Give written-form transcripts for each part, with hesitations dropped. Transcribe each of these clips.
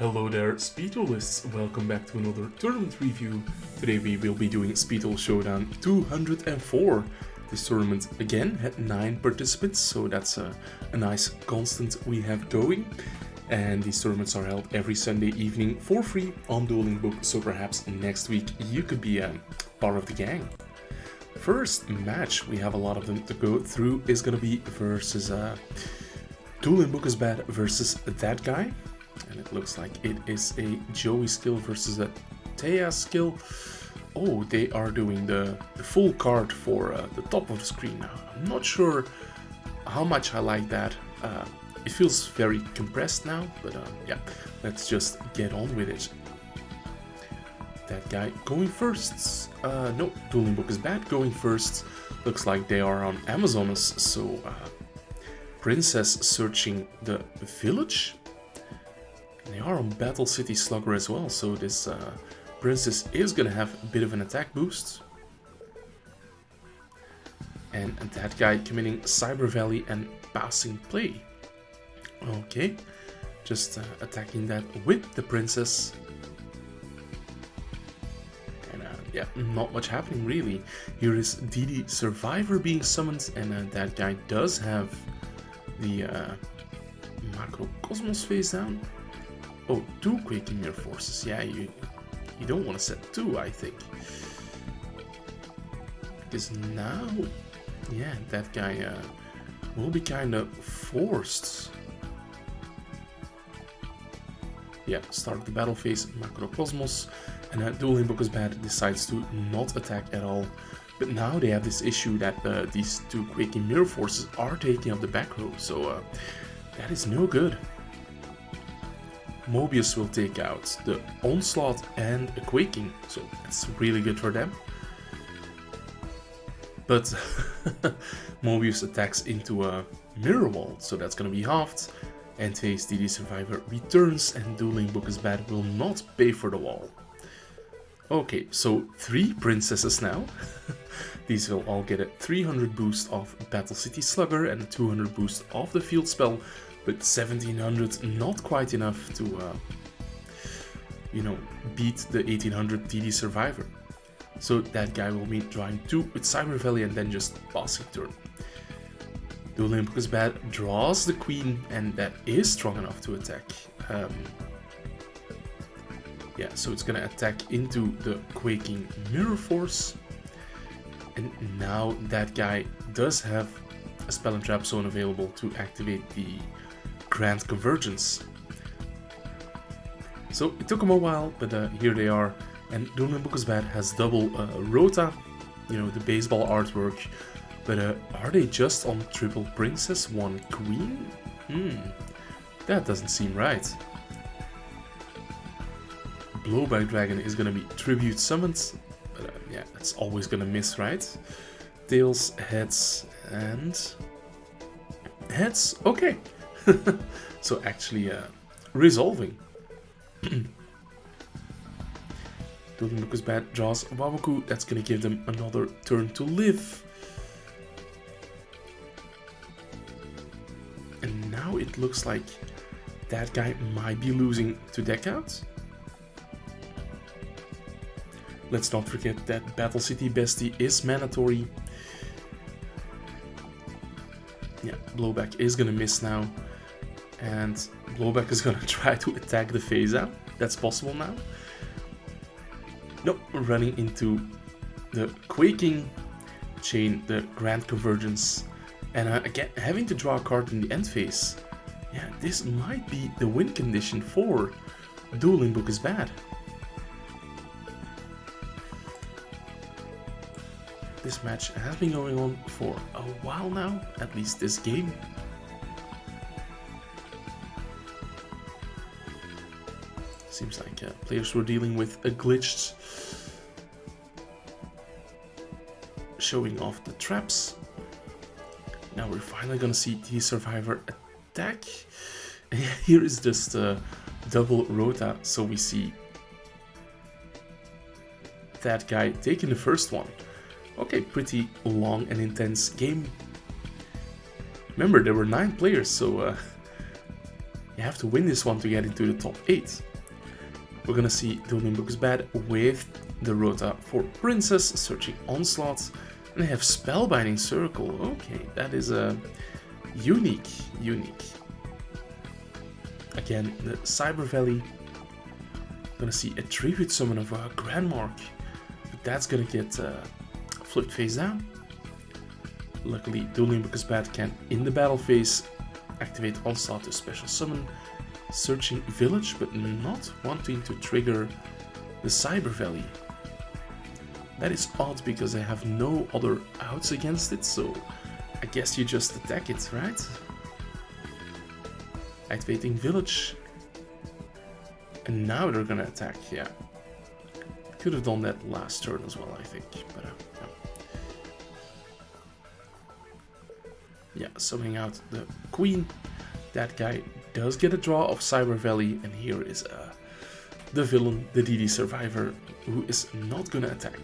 Hello there, Speedolists! Welcome back to another tournament review. Today we will be doing Duel Showdown 204. This tournament again had 9 participants, so that's a nice constant we have going. And these tournaments are held every Sunday evening for free on DuelingBook, so perhaps next week you could be part of the gang. First match, we have a lot of them to go through, is going to be versus DuelingBook is bad versus that guy. And it looks like it is a Joey skill versus a Thea skill. Oh, they are doing the full card for the top of the screen now. I'm not sure how much I like that. It feels very compressed now, but yeah, let's just get on with it. That guy going first. No, DuelingBook is bad going first. Looks like they are on Amazonas, so Princess searching the village. They are on Battle City Slugger as well, so this Princess is gonna have a bit of an attack boost. And that guy committing Cyber Valley and passing play. Okay, just attacking that with the Princess. And yeah, not much happening really. Here is DD Survivor being summoned, and that guy does have the Macrocosmos face down. Oh, 2 Quaking Mirror Forces. Yeah, you don't want to set 2, I think. Because now, yeah, that guy will be kind of forced. Yeah, start the battle phase, Macrocosmos, and DuelingBook is bad, decides to not attack at all. But now they have this issue that these 2 Quaking Mirror Forces are taking up the back row, so that is no good. Mobius will take out the Onslaught and a Quaking, so that's really good for them. But Mobius attacks into a Mirror Wall, so that's gonna be halved. And today's DD Survivor returns, and DuelingBook is bad will not pay for the wall. Okay, so 3 princesses now. These will all get a 300 boost of Battle City Slugger and a 200 boost of the field spell. But 1700 not quite enough to, you know, beat the 1800 DD Survivor. So that guy will be drawing 2 with Cyber Valley and then just passing turn. DuelingBook is bad, draws the Queen, and that is strong enough to attack. Yeah, so it's gonna attack into the Quaking Mirror Force. And now that guy does have a Spell and Trap Zone available to activate the Grand Convergence. So it took him a while, but here they are. And DuelingBook is bad has double Rota, you know, the baseball artwork. But are they just on triple Princess, 1 Queen? That doesn't seem right. Blowback Dragon is gonna be Tribute summoned, but yeah, that's always gonna miss, right? Tails, heads, and heads. Okay. So actually resolving. DuelingBook is bad, draws Waboku, that's gonna give them another turn to live. And now it looks like that guy might be losing to deck out. Let's not forget that Battle City Bestie is mandatory. Yeah, Blowback is gonna miss now. And Blowback is gonna try to attack the phase out. That's possible now. Nope, running into the Quaking Chain, the Grand Convergence. And again, having to draw a card in the end phase. Yeah, this might be the win condition for DuelingBook is bad. This match has been going on for a while now, at least this game. Seems like players were dealing with a glitched showing off the traps. Now we're finally gonna see the Survivor attack. And here is just double Rota, so we see that guy taking the first one. Okay, pretty long and intense game. Remember, there were 9 players, so You have to win this one to get into the top 8. We're gonna see DuelingBook is bad with the Rota for Princess, searching Onslaught, and they have Spellbinding Circle. Okay, that is a unique. Again, the Cyber Valley. Gonna see a Tribute Summon of Grandmark, but that's gonna get flipped face down. Luckily, DuelingBook is bad can, in the battle phase, activate Onslaught to special summon, searching Village, but not wanting to trigger the Cyber Valley. That is odd because I have no other outs against it, so I guess you just attack it, right? Activating Village. And now they're gonna attack, yeah. Could have done that last turn as well, I think, but yeah, summoning out the Queen. That guy does get a draw of Cyber Valley, and here is the villain, the DD Survivor, who is not gonna attack.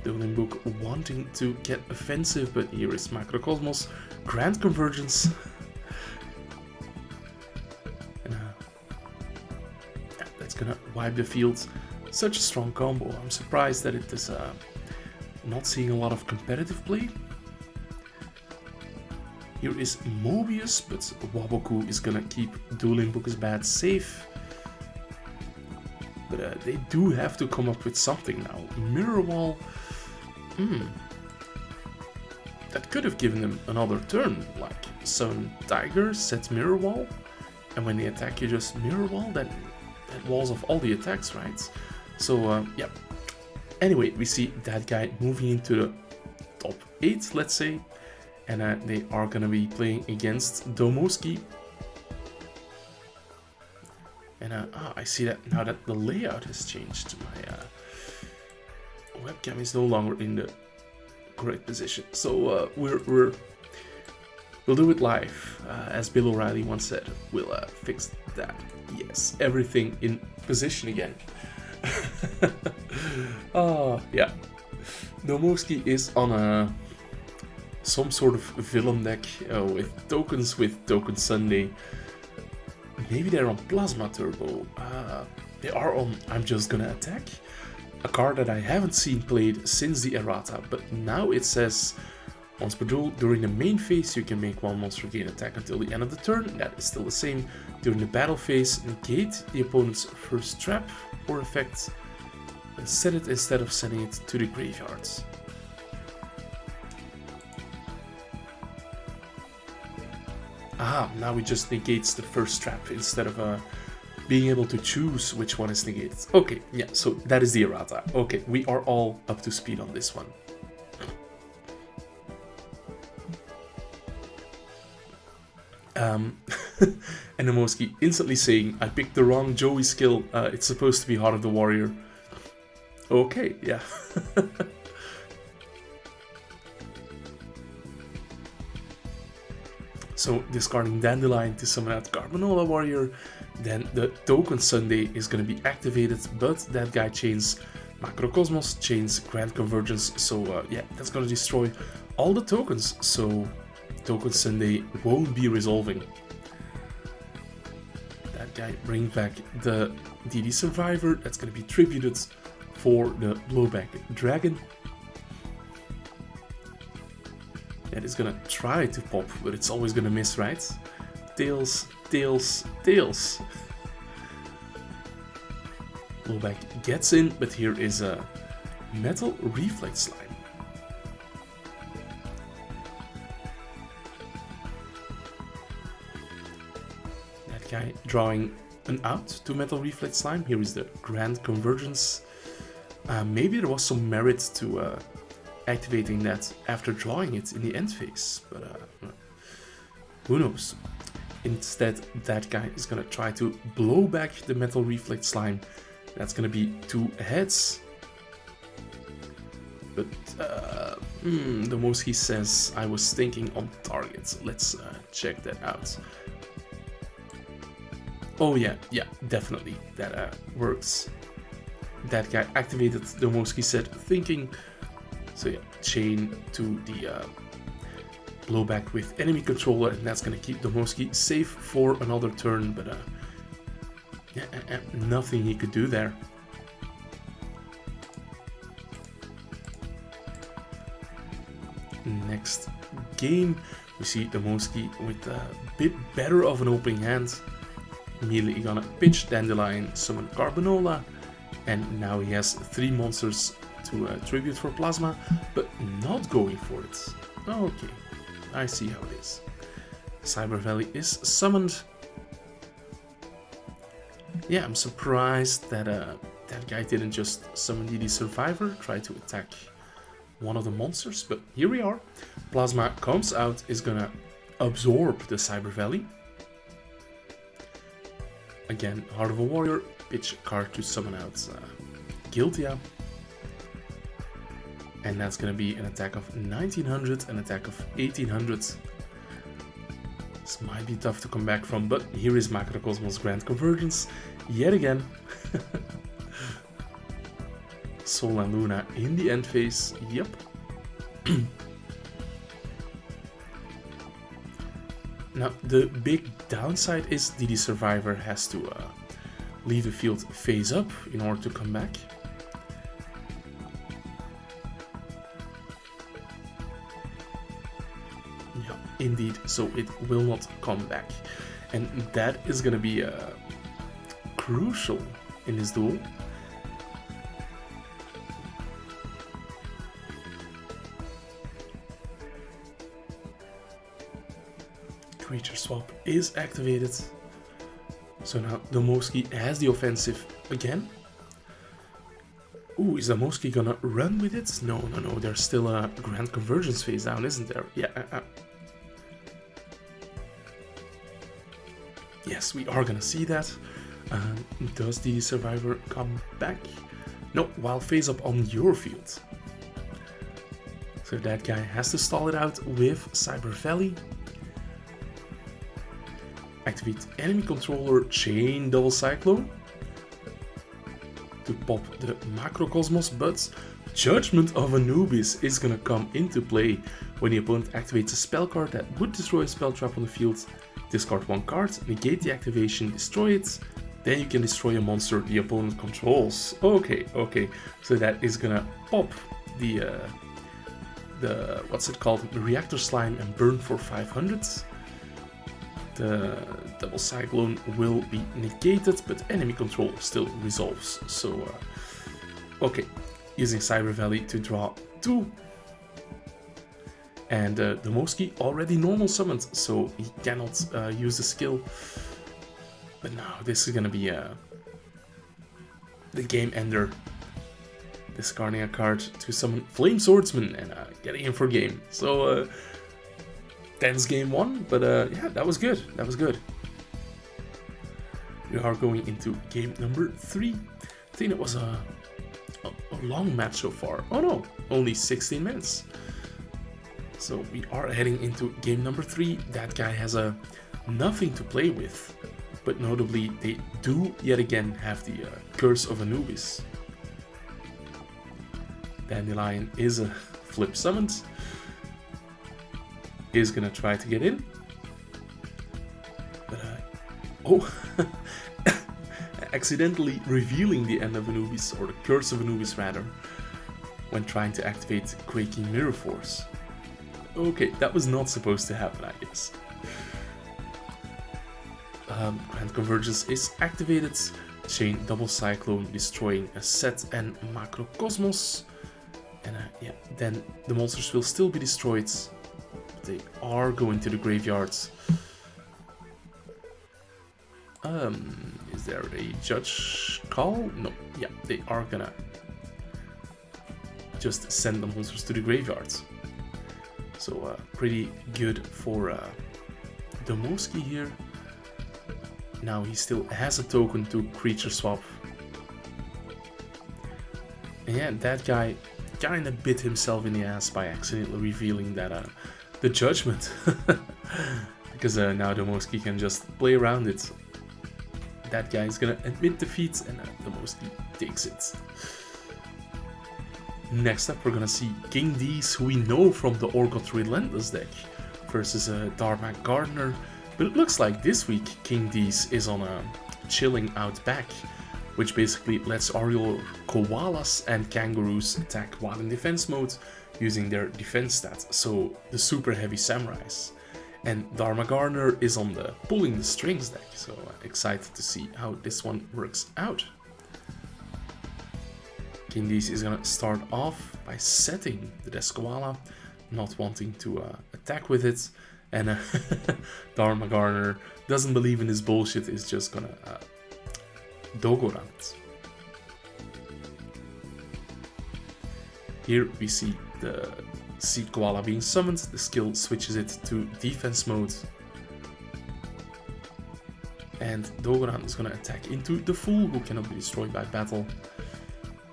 DuelingBook wanting to get offensive, but here is Macrocosmos, Grand Convergence. And yeah, that's gonna wipe the field. Such a strong combo. I'm surprised that it is not seeing a lot of competitive play. Here is Mobius, but Waboku is gonna keep DuelingBook is bad safe. But they do have to come up with something now. Mirror Wall. That could have given them another turn, like Sun Tiger, set Mirror Wall, and when they attack you just Mirror Wall, that walls off all the attacks, right? So yeah. Anyway, we see that guy moving into the top 8, let's say, and they are gonna be playing against Domoski. And I see that now that the layout has changed. My webcam is no longer in the correct position, so we'll do it live, as Bill O'Reilly once said. We'll fix that. Yes, everything in position again. Oh yeah, Domoski is on some sort of villain deck with tokens with Token Sunday. Maybe they're on Plasma Turbo. They are on I'm Just Gonna Attack, a card that I haven't seen played since the errata, but now it says once per duel, during the main phase you can make one monster gain attack until the end of the turn. That is still the same. During the battle phase, negate the opponent's first trap or effect and set it instead of sending it to the graveyards. Ah, now it just negates the first trap instead of being able to choose which one is negated. Okay, yeah, so that is the errata. Okay, we are all up to speed on this one. And Nomoski instantly saying, I picked the wrong Joey skill, it's supposed to be Heart of the Warrior. Okay, yeah. So discarding Dandelion to summon out Carbanola Warrior, then the Token Sunday is going to be activated, but that guy chains Macrocosmos, chains Grand Convergence, so yeah, that's going to destroy all the tokens, so Token Sunday won't be resolving. That guy brings back the DD Survivor, that's going to be tributed for the Blowback Dragon. That is gonna try to pop, but it's always gonna miss, right? Tails, tails, tails. Blowback gets in, but here is a Metal Reflex Slime. That guy drawing an out to Metal Reflex Slime. Here is the Grand Convergence. Maybe there was some merit to activating that after drawing it in the end phase, but who knows. Instead, that guy is gonna try to blow back the Metal Reflect Slime. That's gonna be 2 heads. But the most he says, I was thinking on target. Let's check that out. Oh yeah, definitely that works. That guy activated the most he said, thinking So yeah, chain to the blowback with enemy controller, and that's gonna keep Domoski safe for another turn, but nothing he could do there. Next game, we see Domoski with a bit better of an opening hand. Immediately gonna pitch Dandelion, summon Carbanola, and now he has 3 monsters to tribute for Plasma, but not going for it. Okay, I see how it is. Cyber Valley is summoned. Yeah, I'm surprised that that guy didn't just summon DD Survivor, try to attack one of the monsters, but here we are. Plasma comes out, is gonna absorb the Cyber Valley. Again, Heart of a Warrior, pitch a card to summon out Guiltia. And that's gonna be an attack of 1900, an attack of 1800. This might be tough to come back from, but here is Macrocosmos Grand Convergence yet again. Sol and Luna in the end phase, yep. Now, the big downside is DD Survivor has to leave the field face up in order to come back. Yeah, indeed, so it will not come back. And that is going to be crucial in this duel. Creature swap is activated. So now Domoski has the offensive again. Ooh, is Domoski gonna run with it? No, there's still a Grand Convergence phase down, isn't there? Yeah. Yes, we are gonna see that. Does the Survivor come back? No, while face up on your field. So that guy has to stall it out with Cyber Valley. Activate enemy controller, chain double cyclone to pop the Macrocosmos, but Judgment of Anubis is gonna come into play when the opponent activates a spell card that would destroy a spell trap on the field. Discard 1 card, negate the activation, destroy it, then you can destroy a monster the opponent controls. Okay, so that is gonna pop the what's it called, the Reactor Slime, and burn for 500. The double cyclone will be negated, but enemy control still resolves. So, okay, using Cyber Valley to draw 2. And Domoski already normal summoned, so he cannot use the skill. But now this is gonna be the game ender. Discarding a card to summon Flame Swordsman and getting in for game. So, tense game 1, but yeah, that was good. We are going into game number 3. I think it was a long match so far. Oh no, only 16 minutes. So we are heading into game number 3. That guy has nothing to play with, but notably they do yet again have the Curse of Anubis. Dandelion is flip summoned. Is gonna try to get in, but accidentally revealing the end of Anubis, or the Curse of Anubis rather, when trying to activate Quaking Mirror Force. Okay, that was not supposed to happen, I guess. Grand Convergence is activated, chain double cyclone, destroying a set and Macrocosmos, and yeah, then the monsters will still be destroyed. They are going to the graveyards. Is there a judge call? No. Yeah, they are gonna just send the monsters to the graveyards. So pretty good for Domoski here. Now he still has a token to creature swap. And yeah, that guy kinda bit himself in the ass by accidentally revealing that the Judgment, because now Domoski can just play around it. That guy is gonna admit defeat, and Domoski takes it. Next up, we're gonna see King D's, who we know from the Orgot Relentless deck, versus Dharma Gardener. But it looks like this week King D's is on a chilling out back, which basically lets all your koalas and kangaroos attack while in defense mode using their defense stats, so the super heavy samurais. And Dharma Gardener is on the pulling the strings deck, so excited to see how this one works out. King D's is gonna start off by setting the Deskoala, not wanting to attack with it, and Dharma Gardener doesn't believe in this bullshit, is just gonna Dogoran it. Here we see the Sea Koala being summoned, the skill switches it to defense mode, and Dogoran is gonna attack into the Fool, who cannot be destroyed by battle.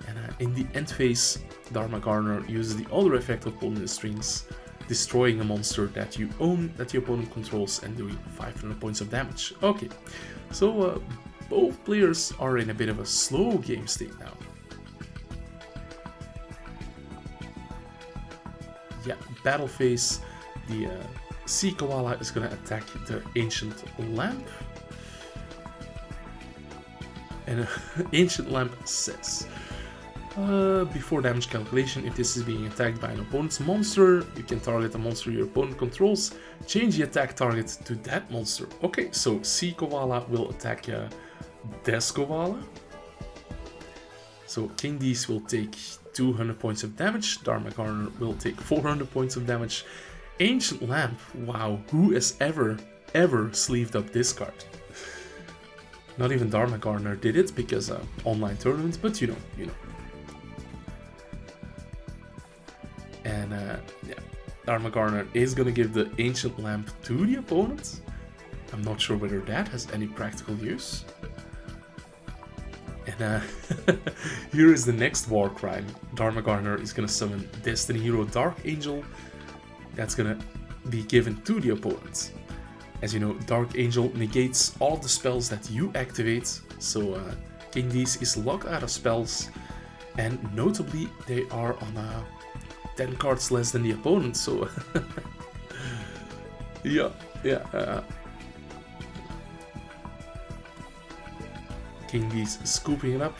And in the end phase, Dharma Gardener uses the other effect of pulling the strings, destroying a monster that you own, that the opponent controls, and doing 500 points of damage. Okay, so both players are in a bit of a slow game state now. Yeah, battle phase, the Sea Koala is gonna attack the Ancient Lamp. And Ancient Lamp says, before damage calculation, if this is being attacked by an opponent's monster, you can target a monster your opponent controls, change the attack target to that monster. Okay, so Sea Koala will attack Deskoala. So King D's will take 200 points of damage, Dharma Gardener will take 400 points of damage. Ancient Lamp, wow, who has ever sleeved up this card? Not even Dharma Gardener did it, because online tournament, but you know. And yeah, Dharma Gardener is gonna give the Ancient Lamp to the opponent. I'm not sure whether that has any practical use. And here is the next war crime. Dharma Gardener is gonna summon Destiny Hero Dark Angel. That's gonna be given to the opponent. As you know, Dark Angel negates all the spells that you activate, so King D's is locked out of spells, and notably they are on 10 cards less than the opponent, so yeah. King D's scooping it up.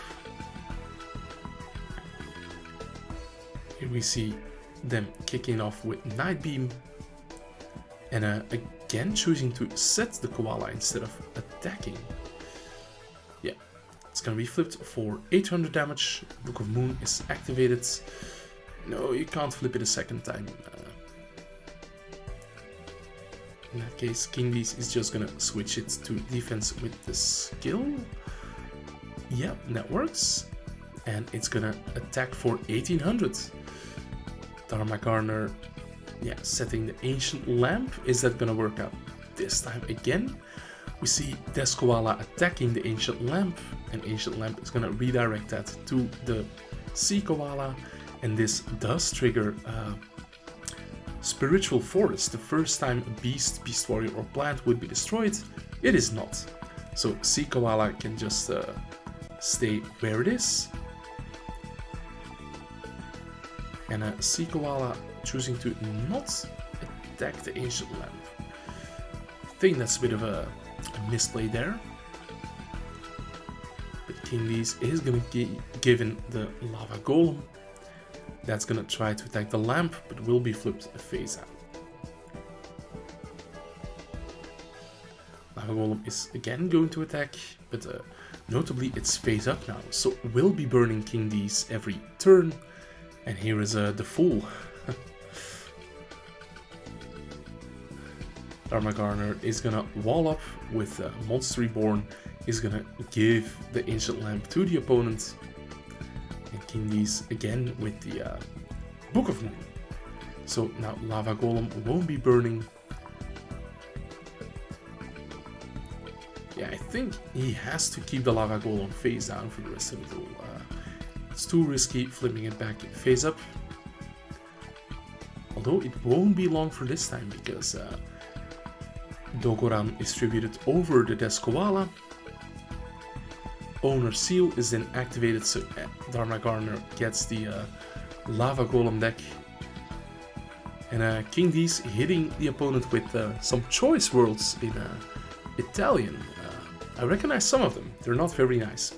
Here we see them kicking off with Night Beam, and again choosing to set the koala instead of attacking. Yeah, it's gonna be flipped for 800 damage. Book of Moon is activated. No, you can't flip it a second time. In that case, King D's is just gonna switch it to defense with the skill. Yeah, that works. And it's gonna attack for 1800. Dharma Gardener, yeah, setting the Ancient Lamp. Is that gonna work out this time again? We see Deskoala attacking the Ancient Lamp, and Ancient Lamp is gonna redirect that to the Sea Koala, and this does trigger Spiritual Forest. The first time a beast, beast warrior, or plant would be destroyed, it is not. So Sea Koala can just stay where it is. And Sea Koala choosing to not attack the Ancient Lamp. I think that's a bit of a misplay there. But King D's is going to be given the Lava Golem. That's going to try to attack the lamp, but will be flipped face out. Lava Golem is again going to attack, but notably it's face up now, so will be burning King D's every turn. And here is the Fool. Dharma Gardener is gonna wall up with Monster Reborn, is gonna give the Ancient Lamp to the opponent. And King D's again with the Book of Moon. So now Lava Golem won't be burning. Yeah, I think he has to keep the Lava Golem face down for the rest of the duel. It's too risky flipping it back face up. Although it won't be long for this time, because Dogoran is distributed over the Deskoala. Owner Seal is then activated, so Dharma Gardener gets the Lava Golem deck. And King D's hitting the opponent with some choice words in Italian. I recognize some of them. They're not very nice.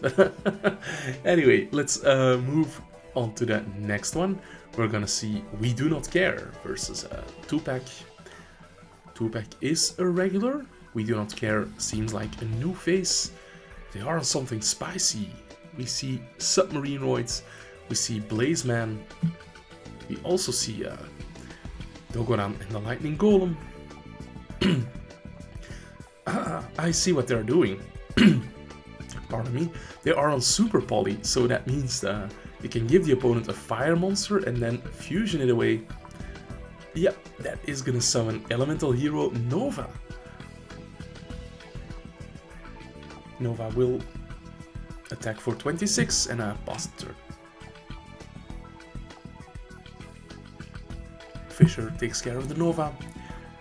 Anyway, let's move on to the next one. We're gonna see We Do Not Care versus Tupac. Tupac is a regular. We Do Not Care seems like a new face. They are on something spicy. We see Submarineroids. We see Blazeman. We also see Dogoran and the Lightning Golem. I see what they're doing. Pardon me. They are on Super Poly, so that means you can give the opponent a fire monster and then fusion it away. Yep, that is gonna summon Elemental Hero Nova. Nova will attack for 26 and pass the turn. Fisher takes care of the Nova.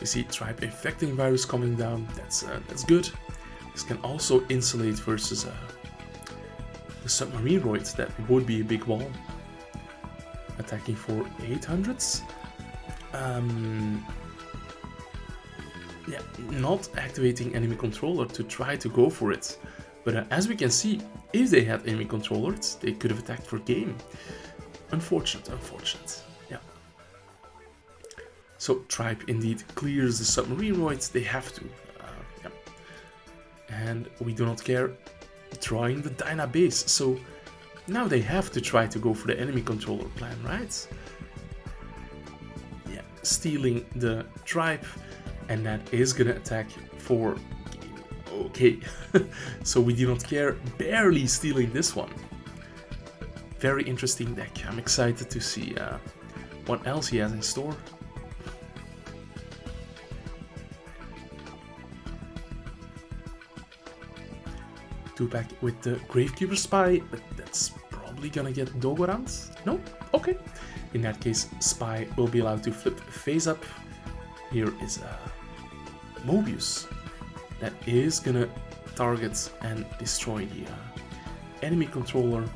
We see Tribe Infecting Virus coming down. That's good. This can also insulate versus the Submarineroid. That would be a big wall. Attacking for 800s. Yeah, not activating enemy controller to try to go for it. But as we can see, if they had enemy controllers, they could have attacked for game. Unfortunate. Yeah. So Tribe indeed clears the Submarineroids. They have to. Yeah. And We Do Not Care drawing the Dyna base. So now they have to try to go for the enemy controller plan, right? Yeah, stealing the Tribe. And that is gonna attack for game. Okay. So We Do Not Care barely stealing this one. Very interesting deck. I'm excited to see what else he has in store. Tupac with the Gravekeeper Spy, but that's probably gonna get Dogorans? No? Okay. In that case, Spy will be allowed to flip face up. Here is Mobius. That is gonna target and destroy the enemy controller.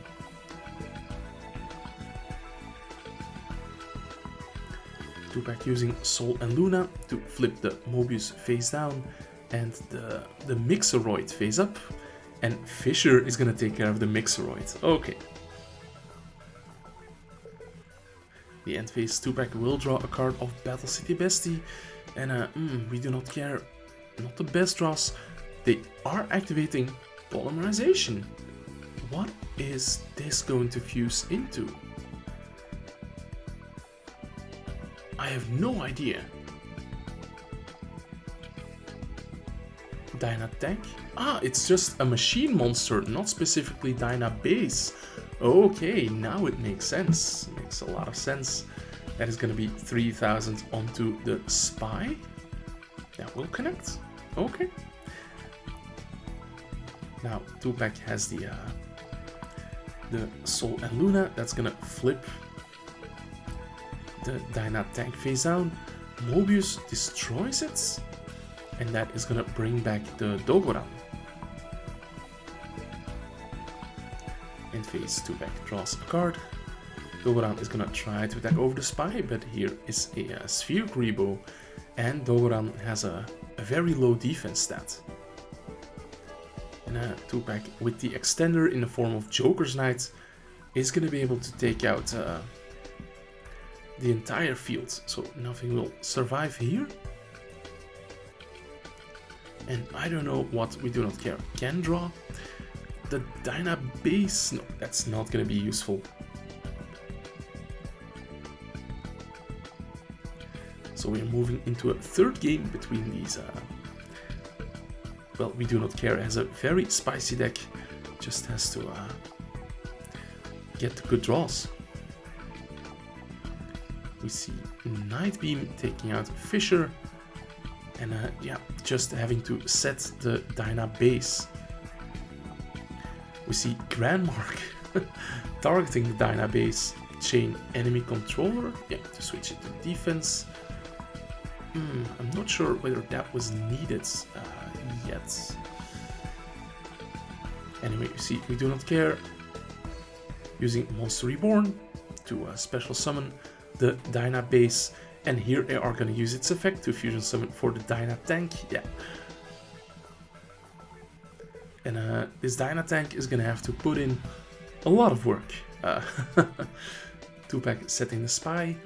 Tupac using Sol and Luna to flip the Mobius face down and the Mixeroid face up. And Fisher is gonna take care of the Mixeroid. Okay. The end phase, Tupac will draw a card of Battle City Bestie. And We Do Not Care. Not the best draws. They are activating Polymerization. What is this going to fuse into? I have no idea. Dyna Tank? Ah, it's just a machine monster, not specifically Dyna Base. Okay, now it makes sense. Makes a lot of sense. That is going to be 3000 onto the Spy. That will connect. Okay. Now Tupac has the Sol and Luna. That's going to flip the Dyna Tank face down. Mobius destroys it. And that is going to bring back the Dogoran. In phase, Tupac draws a card. Dogoran is gonna try to attack over the Spy, but here is a Sphere Grebo, and Dogoran has a very low defense stat. And Tupac with the extender in the form of Joker's Knight is gonna be able to take out the entire field, so nothing will survive here. And I don't know what We Do Not Care can draw. The Dyna Base, no, that's not gonna be useful. So we're moving into a third game between these. Well, We Do Not Care has a very spicy deck, just has to get good draws. We see Nightbeam taking out Fisher, and yeah, just having to set the Dyna Base. We see Grandmark targeting the Dyna Base, chain enemy controller, yeah, to switch it to defense. I'm not sure whether that was needed yet. Anyway, you see, We Do Not Care using Monster Reborn to special summon the Dyna base, and here they are going to use its effect to fusion summon for the Dyna tank. Yeah. And this Dyna tank is going to have to put in a lot of work. 2-pack setting the spy.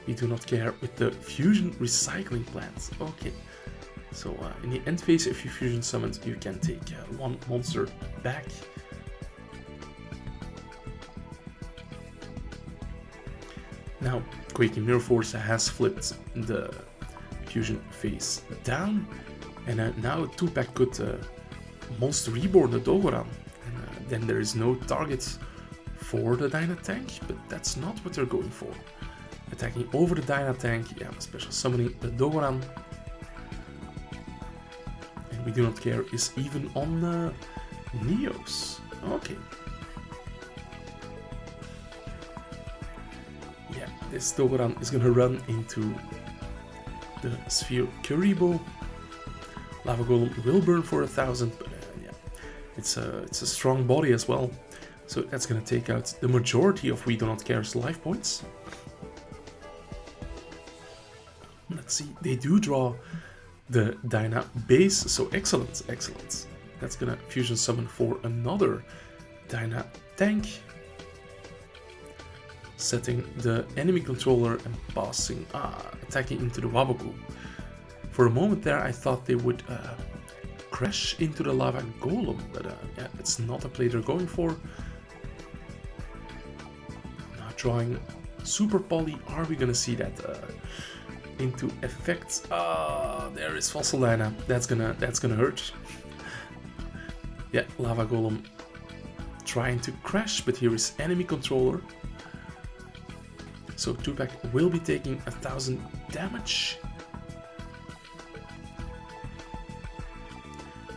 We do not care with the fusion recycling plant. Okay. So in the end phase, if you fusion summon, you can take one monster back. Now, Quaking Mirror Force has flipped the fusion phase down, and now 2-pack could Monster Reborn the Dogoran, and then there is no target for the Dyna tank, but that's not what they're going for. Attacking over the Dyna tank, yeah, special summoning the Dogoran, and we do not care is even on Neos. Okay. Yeah, this Dogoran is gonna run into the Sphere Kuribo. Lava Golem will burn for 1000, but yeah, it's a strong body as well, so that's gonna take out the majority of We Do Not Care's life points. Let's see, they do draw the Dyna base, so excellent, excellent. That's gonna fusion summon for another Dyna tank, setting the enemy controller and passing, attacking into the Waboku. For a moment there, I thought they would crash into the Lava Golem, but yeah, it's not a play they're going for. Now drawing Super Poly, are we gonna see that into effect? There is Fossil Dyna. That's gonna hurt. Yeah, Lava Golem trying to crash, but here is enemy controller. So 2-pack will be taking 1000 damage.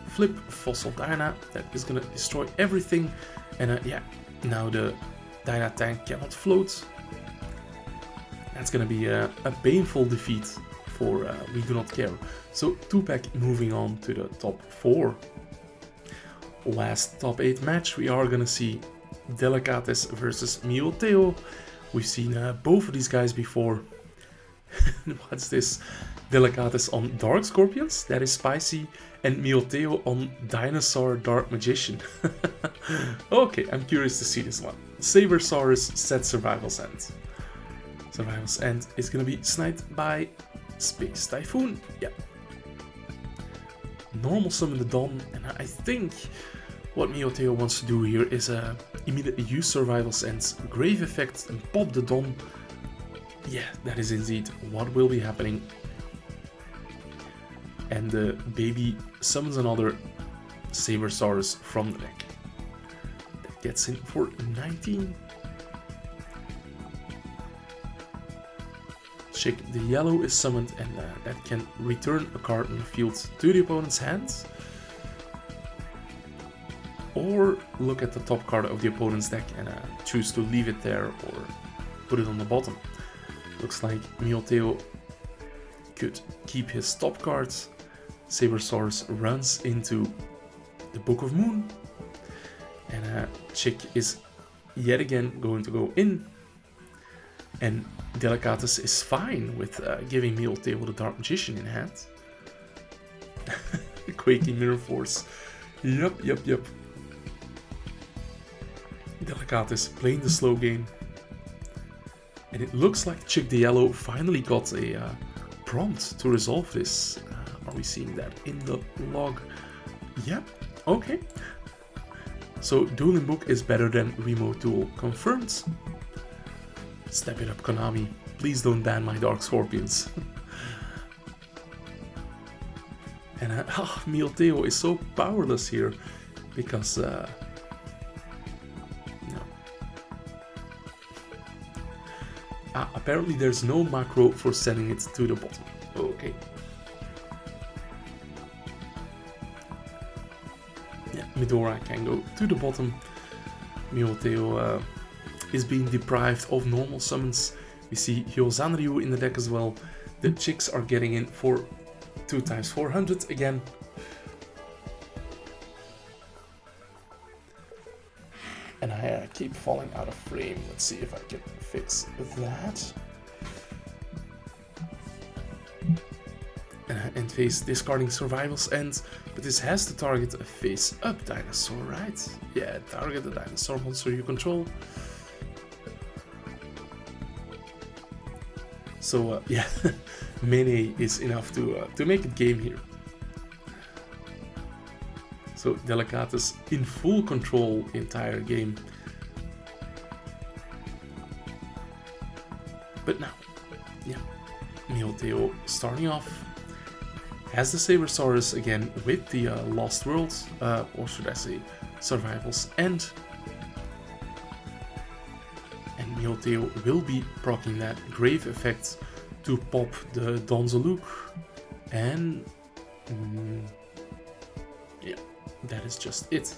Flip Fossil Dyna, that is gonna destroy everything, and yeah, now the Dyna tank cannot float. That's gonna be a painful defeat for We Do Not Care. So 2-pack moving on to the top 4. Last top 8 match, we are gonna see Delicates versus Mioteo. We've seen both of these guys before. What's this? Delicates on Dark Scorpions, that is spicy, and Mioteo on Dinosaur Dark Magician. Okay, I'm curious to see this one. Sabersaurus set Survival's End. Survival's End is gonna be sniped by Space Typhoon. Yeah. Normal summon the Dawn, and I think what Mioteo wants to do here is immediately use Survival's End's Grave Effect and pop the Dawn. Yeah, that is indeed what will be happening. And the baby summons another Sabersaurus from the deck. That gets in for 19. Chick the Yellow is summoned, and that can return a card in the field to the opponent's hand. Or look at the top card of the opponent's deck and choose to leave it there or put it on the bottom. Looks like Mioteo could keep his top cards. Sabersaurus runs into the Book of Moon, and Chick is yet again going to go in, and Delicates is fine with giving Mioteo the Dark Magician in hand. Quaking Mirror Force. Yup. Delicates playing the slow game. And it looks like Chick the Yellow finally got a prompt to resolve this. Are we seeing that in the log? Yep, okay. So DuelingBook is better than Remote Duel, confirmed. Step it up, Konami. Please don't ban my Dark Scorpions. And Mioteo is so powerless here because no. Apparently there's no macro for sending it to the bottom. Okay. Yeah, Midora can go to the bottom. Mioteo is being deprived of normal summons. We see Hyozanryu in the deck as well. The Chicks are getting in for 2 times 400 again. And I keep falling out of frame. Let's see if I can fix that. And face discarding Survival's End, but this has to target a face-up dinosaur, right? Yeah, target the dinosaur monster you control. So yeah, melee is enough to make it game here. So Delicatus in full control the entire game. But now, yeah, Neoteo starting off has the Sabersaurus again with the Lost World, or should I say Survival's End. And Neoteo will be proccing that Grave effect to pop the Donzaluk. And yeah, that is just it.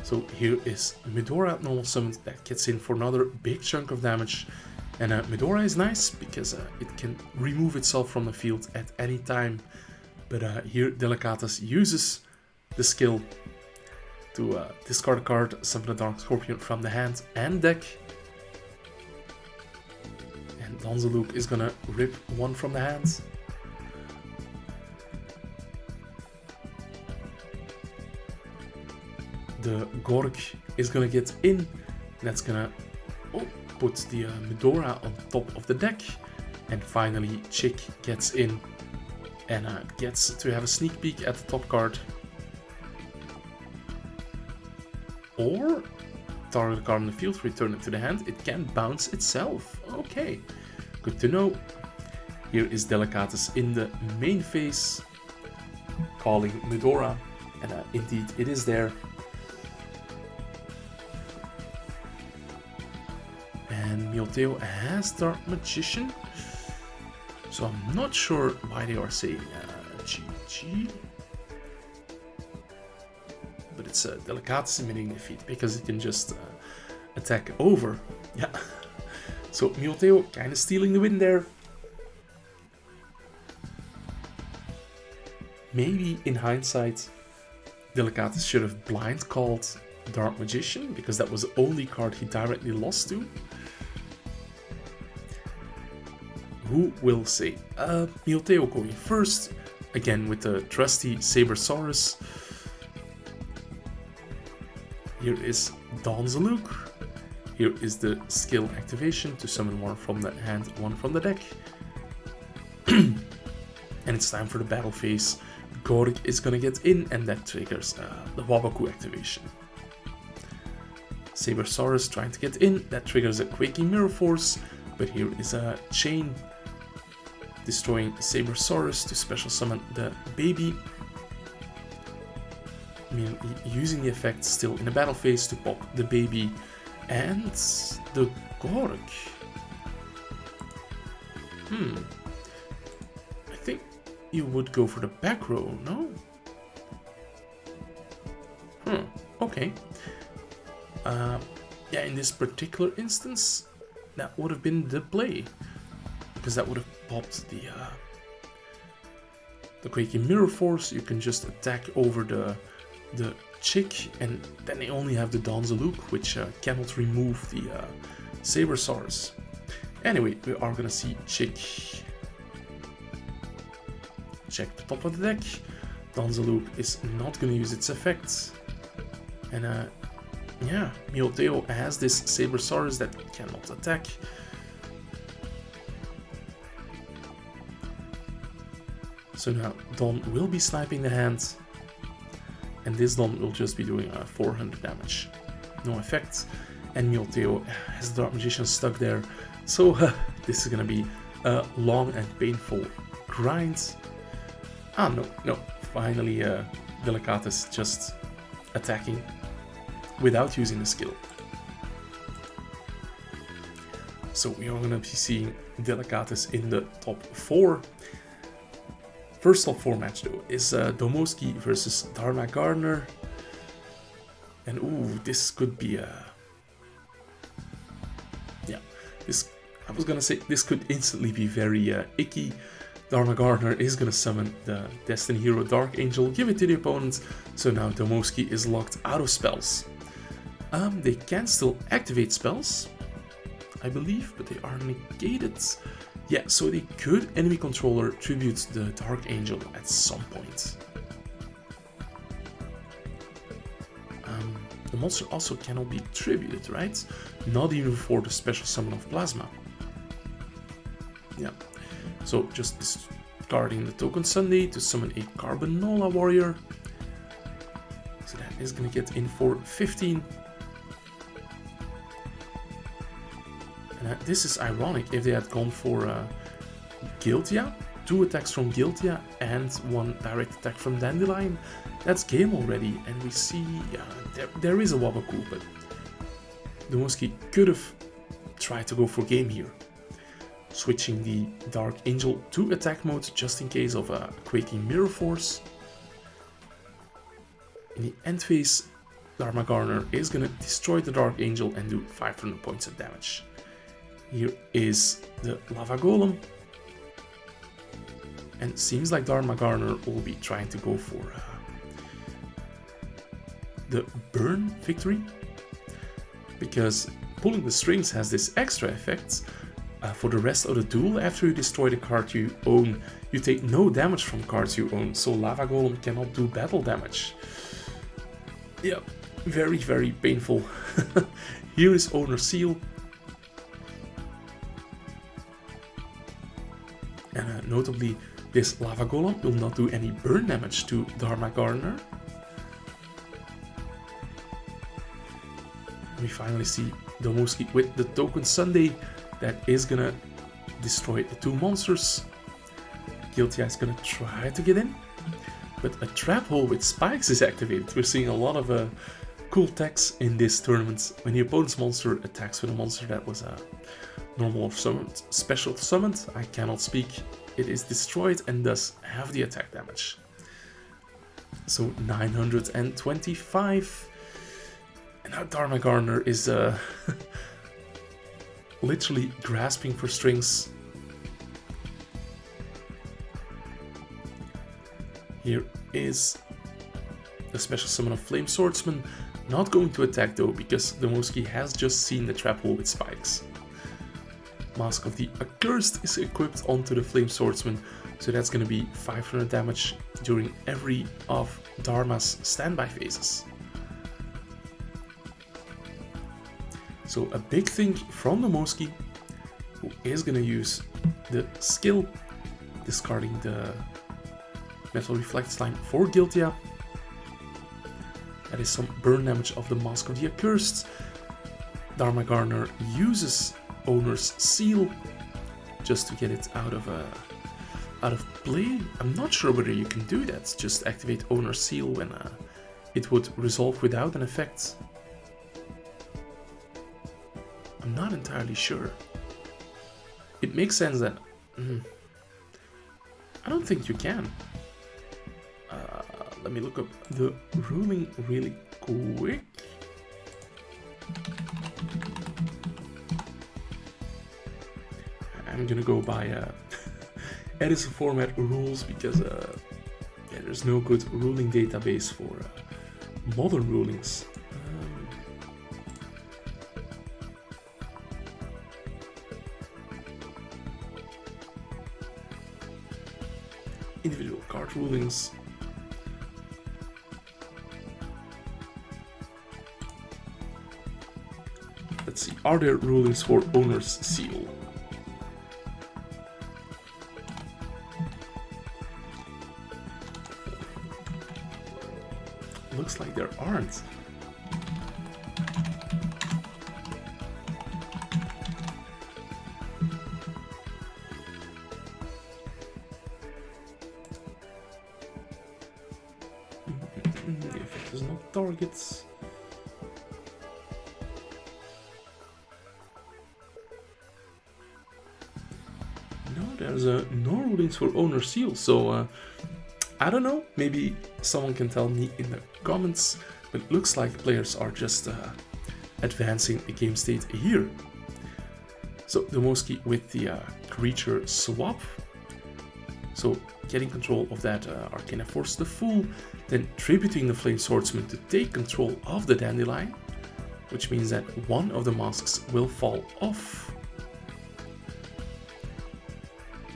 So here is Medora normal summoned that gets in for another big chunk of damage. And Medora is nice because it can remove itself from the field at any time. But here Delicatus uses the skill to discard a card, summon a Dark Scorpion from the hand and deck. And Donzaluk is gonna rip one from the hand. The Gorg is gonna get in. That's gonna put the Medora on top of the deck. And finally Chick gets in and gets to have a sneak peek at the top card. Or target a card on the field, return it to the hand. It can bounce itself. Okay, good to know. Here is Delicatus in the main phase, calling Medora, and indeed it is there. And Neoteo has Dark Magician, so I'm not sure why they are saying GG. But it's Delicatus admitting defeat because it can just attack over. Yeah. So Neoteo kind of stealing the win there. Maybe in hindsight, Delicatus should have blind called Dark Magician because that was the only card he directly lost to. Who will say? Neoteo going first, again with the trusty Sabersaurus. Here is Donzaluk. Here is the skill activation to summon one from the hand, one from the deck. And it's time for the battle phase. Gorg is gonna get in, and that triggers the Wabaku activation. Sabersaurus trying to get in, that triggers a Quaking Mirror Force, but here is a chain destroying Sabersaurus to special summon the baby. I mean, using the effect still in the battle phase to pop the baby and the Gorg. I think you would go for the back row, no? Okay. Yeah, in this particular instance, that would have been the play, because that would have popped the Quaking Mirror Force. You can just attack over the Chick, and then they only have the Donzaluk, which cannot remove the Sabersaurus. Anyway, we are gonna see Chick check the top of the deck. Donzaluk is not gonna use its effects, and yeah, Neoteo has this Sabersaurus that cannot attack. So now Don will be sniping the hand, and this Don will just be doing 400 damage. No effect, and Neoteo has the Dark Magician stuck there, so this is gonna be a long and painful grind. Ah, no, finally Delicatus just attacking without using the skill. So we are gonna be seeing Delicatus in the top 4. First top 4 match though is Domoski versus Dharma Gardner. And ooh, this could be yeah, I was gonna say this could instantly be very icky. Dharma Gardner is gonna summon the Destiny Hero Dark Angel, give it to the opponent, so now Domoski is locked out of spells. They can still activate spells, I believe, but they are negated. Yeah, so they could enemy controller tribute the Dark Angel at some point. The monster also cannot be tributed, right? Not even for the special summon of Plasma. Yeah, so just discarding the Token Sunday to summon a Carbanola Warrior. So that is gonna get in for 15. And this is ironic. If they had gone for Guiltia, 2 attacks from Guiltia and 1 direct attack from Dandelion, that's game already. And we see there is a Wabaku, but Dumoski could have tried to go for game here, switching the Dark Angel to attack mode just in case of a Quaking Mirror Force. In the end phase, Dharma Garner is gonna destroy the Dark Angel and do 500 points of damage. Here is the Lava Golem. And seems like Dharma Garner will be trying to go for the burn victory, because pulling the strings has this extra effect. For the rest of the duel, after you destroy the card you own, you take no damage from cards you own, so Lava Golem cannot do battle damage. Yeah, very, very painful. Here is Owner Seal. And notably, this Lava Golem will not do any burn damage to Dharma Garner. We finally see Dumoski with the Token Sunday that is gonna destroy the 2 monsters. Guiltia is gonna try to get in, but a Trap Hole with spikes is activated. We're seeing a lot of cool techs in this tournament. When the opponent's monster attacks with a monster that was normal or summoned, special summoned, I cannot speak, it is destroyed and does have the attack damage. So 925. And now Dharma Garner is literally grasping for strings. Here is the special summon of Flame Swordsman. Not going to attack though, because Dumoski has just seen the Trap Hole with spikes. Mask of the Accursed is equipped onto the Flame Swordsman, so that's going to be 500 damage during every of Dharma's standby phases. So a big thing from Dumoski, who is going to use the skill, discarding the Metal Reflect Slime for Guiltia. That is some burn damage of the Mask of the Accursed. Dharma Garner uses Owner's Seal just to get it out of play. I'm not sure whether you can do that, just activate Owner's Seal when it would resolve without an effect. I'm not entirely sure. It makes sense that I don't think you can. Let me look up the ruling really quick. I'm gonna go by Edison format rules because yeah, there's no good ruling database for modern rulings. Individual card rulings. Let's see, are there rulings for Owner's Seal? Looks like there aren't. If it is not targets. No, there's no rulings for Owner's Seal, so I don't know, maybe someone can tell me in the comments, but it looks like players are just advancing the game state here. So Dumoski with the creature swap, so getting control of that Arcana Force the Fool, then tributing the Flame Swordsman to take control of the Dandelion. which means that one of the masks will fall off.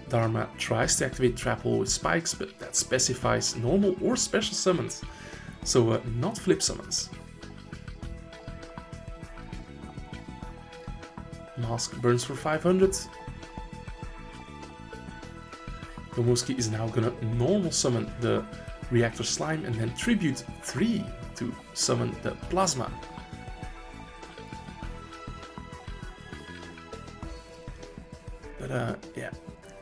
Dharma tries to activate Trap Hole with spikes, but that specifies normal or special summons, so not flip summons. Mask burns for 500. Domoski is now gonna normal summon the Reactor Slime and then Tribute 3 to summon the Plasma. But yeah,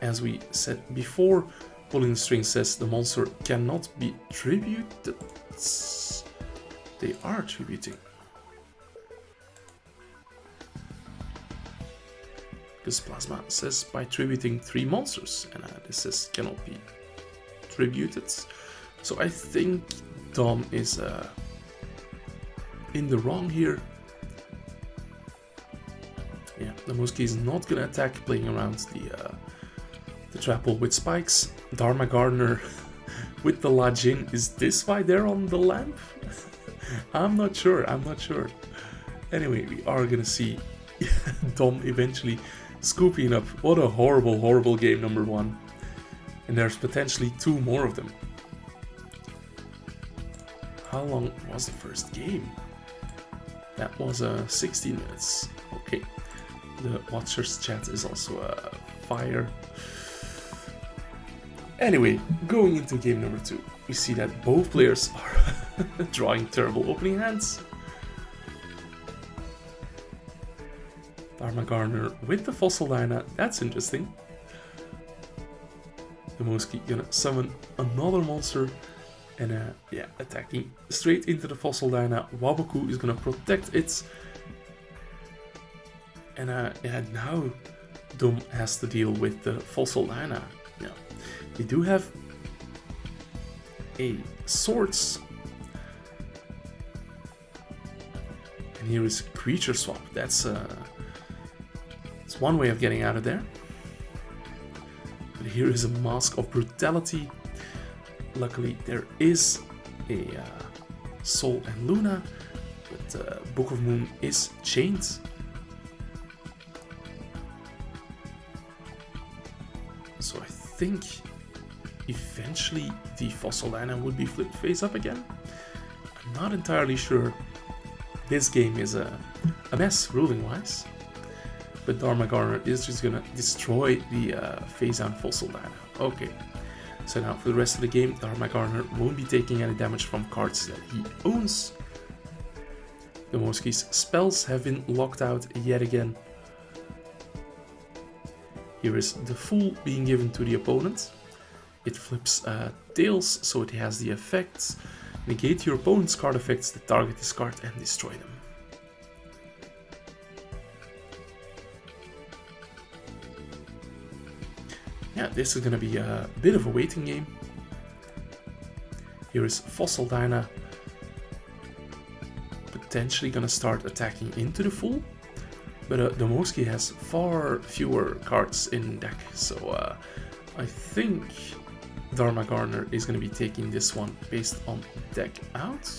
as we said before, Pulling the String says the monster cannot be tributed. They are tributing. Because Plasma says by tributing 3 monsters, and this says cannot be tributed. So I think Dom is in the wrong here. Yeah, Domoski is not gonna attack, playing around the Trap Hole with spikes. Dharma Gardener with the Lajin. Is this why they're on the lamp? I'm not sure. Anyway, we are gonna see Dom eventually scooping up. What a horrible, horrible game number 1. And there's potentially 2 more of them. How long was the first game? That was 16 minutes. Okay. The Watchers chat is also fire. Anyway, going into game number 2, we see that both players are drawing terrible opening hands. Dharma Gardener with the Fossil Dyna, that's interesting. Domoski gonna summon another monster and yeah, attacking straight into the Fossil Dyna. Waboku is gonna protect it. And yeah, now Dom has to deal with the Fossil Dyna. Yeah. They do have a Swords. And here is Creature Swap. That's one way of getting out of there. But here is a Mask of Brutality. Luckily there is a Sol and Luna, but Book of Moon is chained. So I think eventually the Fossil Dyna would be flipped face up again. I'm not entirely sure. This game is a mess ruling wise. But Dharma Gardener is just gonna destroy the face down Fossil Dyna. Okay. So now for the rest of the game, Dharma Gardener won't be taking any damage from cards that he owns. Domoski's spells have been locked out yet again. Here is the Fool being given to the opponent. It flips tails, so it has the effects. Negate your opponent's card effects, the target this card, and destroy them. Yeah, this is going to be a bit of a waiting game. Here is Fossil Dyna potentially going to start attacking into the Fool. But Domoski has far fewer cards in deck, so I think Dharma Gardener is going to be taking this one based on deck out.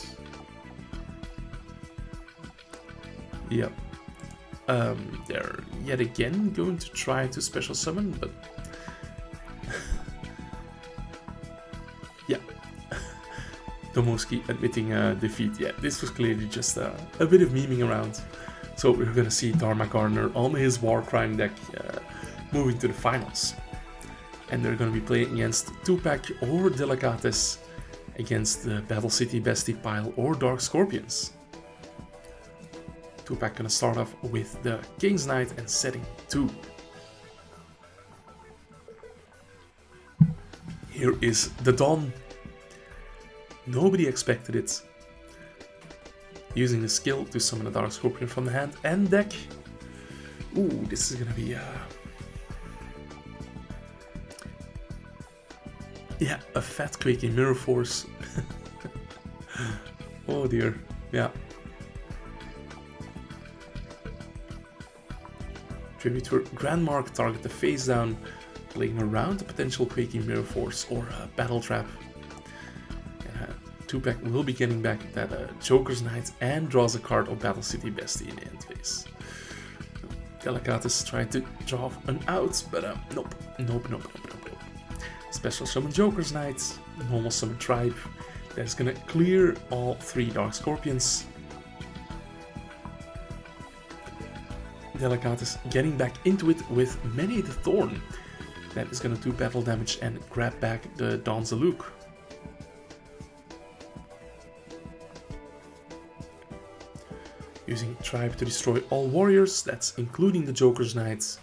Yep. They're yet again going to try to special summon, but yeah. Domoski admitting defeat. Yeah, this was clearly just a bit of memeing around. So we're gonna see Dharma Gardener on his War Crime deck moving to the finals. And they're gonna be playing against Tupac or Delicates against the Battle City Bestie Pile or Dark Scorpions. Tupac gonna start off with the King's Knight and setting 2. Here is the Dawn. Nobody expected it. Using the skill to summon a Dark Scorpion from the hand and deck. Ooh, this is gonna be yeah, a fat quaking Mirror Force. Oh dear, yeah. Tribute to Grandmark, target the face down, playing around a potential quaking Mirror Force or a Battle Trap. 2-pack will be getting back that Joker's Knight and draws a card of Battle City Bestie in the end phase. Delicatus tried to draw an out, but nope. Special summon Joker's Knight, normal summon Tribe. That's gonna clear all 3 Dark Scorpions. Delicatus getting back into it with Many the Thorn. That is gonna do battle damage and grab back the Danzaluk. Using Tribe to destroy all warriors, that's including the Joker's Knights.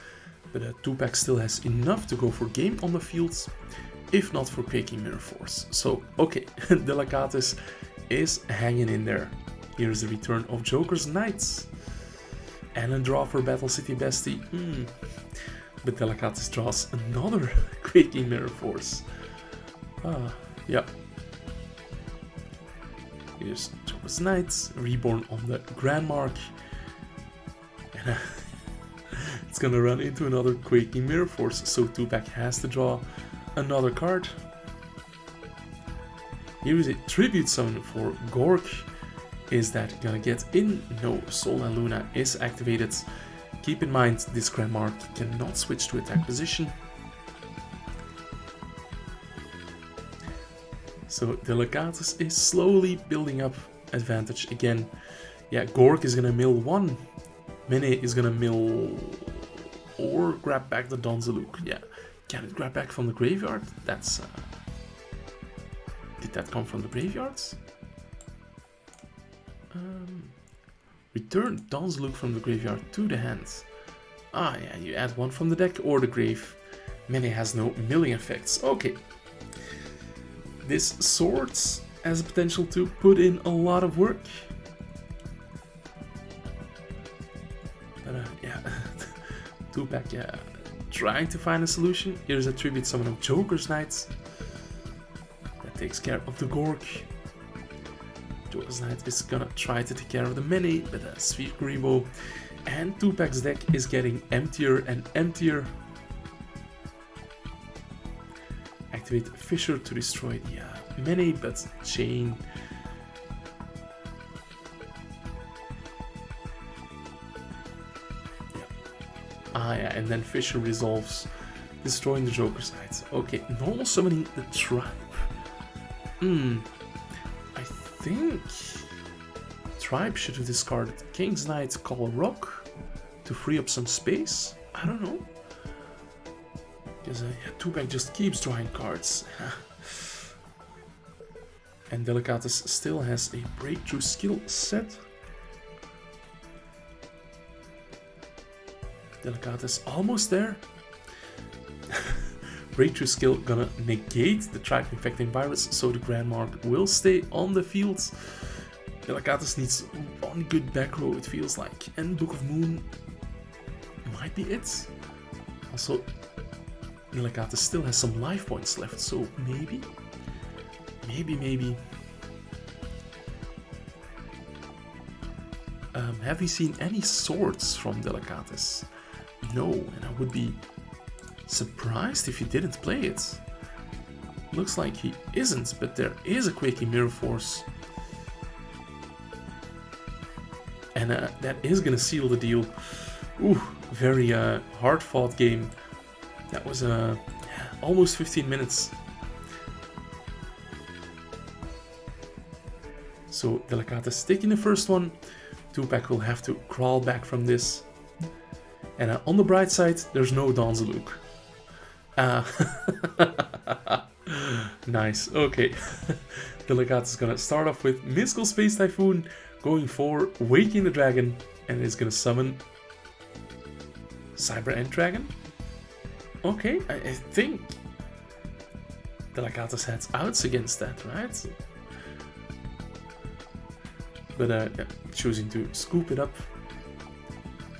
But 2-pack still has enough to go for game on the fields, if not for Quaking Mirror Force. So, okay, Delicatus is hanging in there. Here's the return of Joker's Knights. And a draw for Battle City Bestie. But Delicatus draws another Quaking Mirror Force. Yeah. Here's Joker's Knights, reborn on the Grand Mark. And it's gonna run into another Quaking Mirror Force, so 2-pack has to draw another card. Here is a Tribute Summon for Gork. Is that gonna get in? No, Sol and Luna is activated. Keep in mind, this Grand Mark cannot switch to attack position. So Delicatus is slowly building up advantage again. Yeah, Gork is gonna mill 1. Mene is gonna mill or grab back the Danzaluk. Yeah, can it grab back from the graveyard? That's did that come from the graveyards? Return Danzaluk from the graveyard to the hand. Ah yeah, you add 1 from the deck or the grave. Mene has no milling effects. Okay. This Swords has the potential to put in a lot of work. But yeah, 2-pack, yeah, trying to find a solution. Here's a Tribute Summon of Joker's Knights. That takes care of the Gork. Joker's Knight is gonna try to take care of the Many, but Sphere Grebo. And 2-pack's deck is getting emptier and emptier. Activate Fissure to destroy the Many, but Chain. Yeah. Yeah, and then Fissure resolves, destroying the Joker's Knights. Okay, normal summoning the Tribe. I think Tribe should have discarded King's Knight, Call Rock to free up some space. I don't know. Because 2-pack just keeps drawing cards. And Delicatus still has a breakthrough skill set. Delicatus almost there. Breakthrough skill gonna negate the Tribe Infecting Virus, so the Grand Mark will stay on the field. Delicatus needs 1 good back row, it feels like. And Book of Moon might be it. Also, Delicatus still has some life points left, so maybe. Have we seen any swords from Delicatus? No, and I would be surprised if he didn't play it. Looks like he isn't, but there is a Quaking Mirror Force. And that is gonna seal the deal. Ooh, very hard-fought game. That was almost 15 minutes. So Delicatus taking the first one. 2-pack will have to crawl back from this. And on the bright side, there's no Danzaluk. Nice, okay. Delicatus is gonna start off with Mystical Space Typhoon, going for Waking the Dragon, and it's gonna summon Cyber End Dragon. Okay, I think Delicatus has outs against that, right? But yeah, choosing to scoop it up.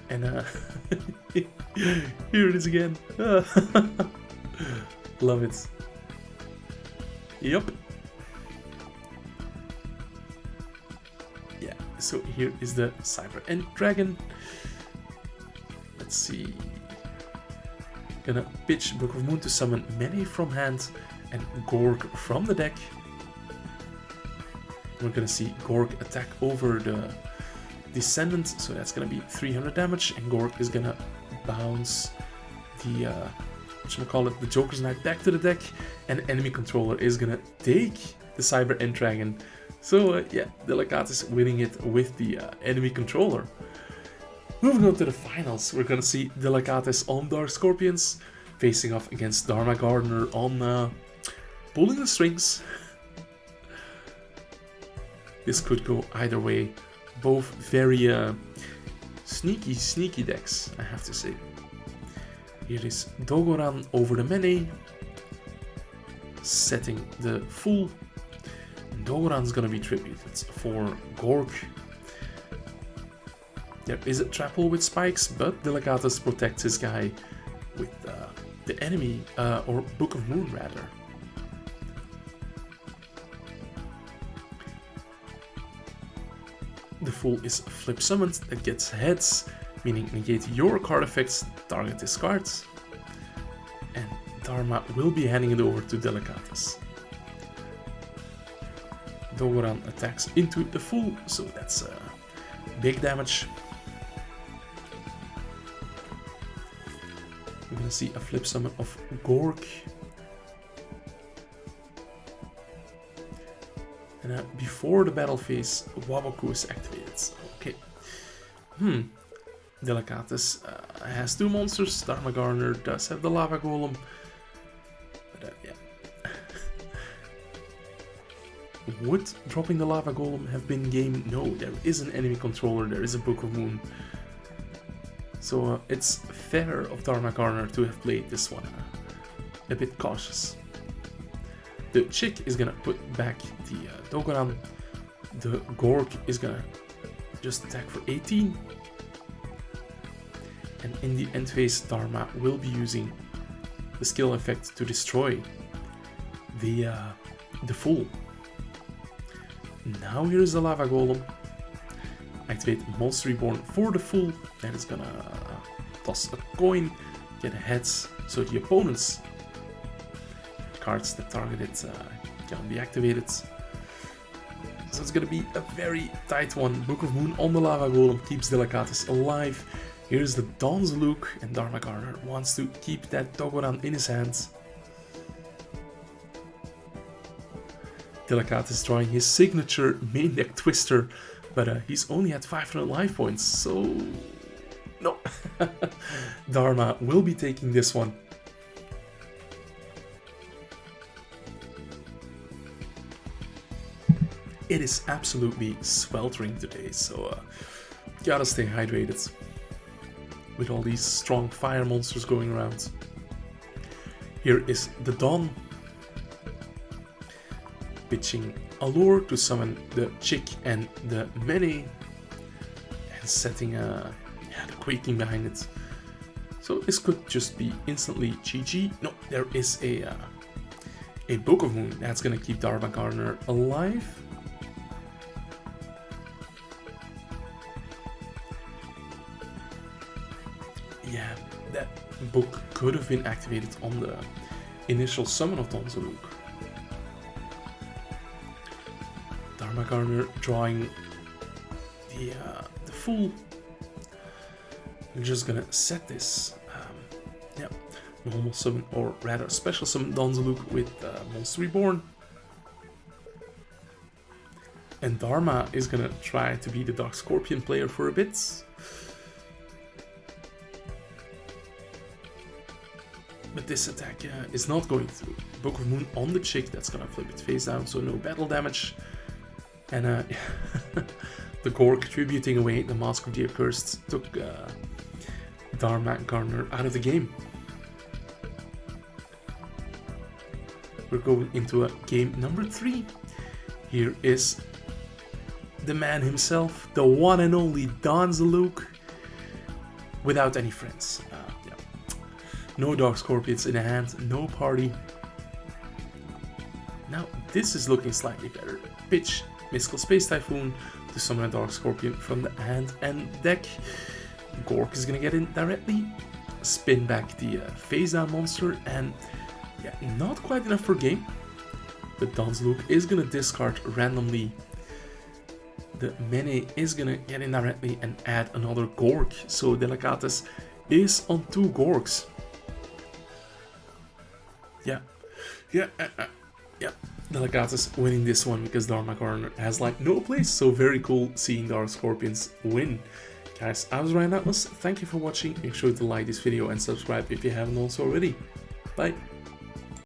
And here it is again. Love it. Yep. Yeah, so here is the Cyber End Dragon. Let's see. Gonna pitch Book of Moon to summon Many from hand and Gork from the deck. We're gonna see Gork attack over the Descendant, so that's gonna be 300 damage, and Gork is gonna bounce the whatchamacallit, the Joker's Knight back to the deck, and enemy controller is gonna take the Cyber End Dragon. So yeah, Delicatus winning it with the enemy controller. Moving on to the finals, we're gonna see Delicatus on Dark Scorpions facing off against Dharma Gardner on Pulling the Strings. This could go either way. Both very sneaky decks, I have to say. Here is Dogoran over the Mene, setting the full. Dogoran's gonna be tributed for Gork. There is a trap hole with spikes, but Delicatus protects his guy with the enemy, or Book of Moon rather. The Fool is flip summoned, that gets heads, meaning negate your card effects, target this card. And Dharma will be handing it over to Delicatus. Dogoran attacks into the Fool, so that's big damage. We're gonna see a flip summon of Gork. And before the battle phase, Waboku is activated. Okay. Delicatus has two monsters. Dharma Gardner does have the Lava Golem. But yeah. Would dropping the Lava Golem have been game? No, there is an enemy controller, there is a Book of Moon. So it's fair of Dharma Gardner to have played this one a bit cautious. The Chick is gonna put back the Dogoran. The Gork is gonna just attack for 18. And in the end phase, Dharma will be using the skill effect to destroy the Fool. Now here's the Lava Golem. Activate Monster Reborn for the Fool. And it's gonna toss a coin, get heads, so the opponent's cards that target it can be activated. So it's gonna be a very tight one. Book of Moon on the Lava Golem keeps Delicatus alive. Here's the Dawn's Luke, and Dharma Gardner wants to keep that Dogoran in his hands. Delicatus drawing his signature main deck Twister, but he's only at 500 life points, so no. Dharma will be taking this one. It is absolutely sweltering today, so gotta stay hydrated with all these strong fire monsters going around. Here is the Dawn, pitching Allure to summon the Chick and the Mene, and setting the Quaking behind it. So this could just be instantly GG. No, there is a Book of Moon that's gonna keep Dharma Gardner alive. Yeah, that book could have been activated on the initial summon of Dawn's Luke. Dharma Gardner drawing the Fool. We're just gonna set this. Normal summon, or rather special summon Dawn's Luke with Monster Reborn. And Dharma is gonna try to be the Dark Scorpion player for a bit. But this attack is not going through. Book of Moon on the Chick, that's gonna flip it face down, so no battle damage. And the Gork tributing away the Mask of the Accursed took Dharma Gardner out of the game. We're going into a game number 3. Here is the man himself, the one and only Dawn's Luke, without any friends. No Dark Scorpions in the hand, no party. Now this is looking slightly better. Pitch Mystical Space Typhoon to summon a Dark Scorpion from the hand and deck. Gork is gonna get in directly, spin back the face down monster, and not quite enough for game. But Dawn's Luke is gonna discard randomly the Mene is gonna get in directly and add another Gork. So Delicates is on 2 Gorks. Yeah. Delicates winning this one because Darmacorn has like no place. So very cool seeing our Scorpions win. Guys, I was Ryan Atlas. Thank you for watching. Make sure to like this video and subscribe if you haven't also already. Bye.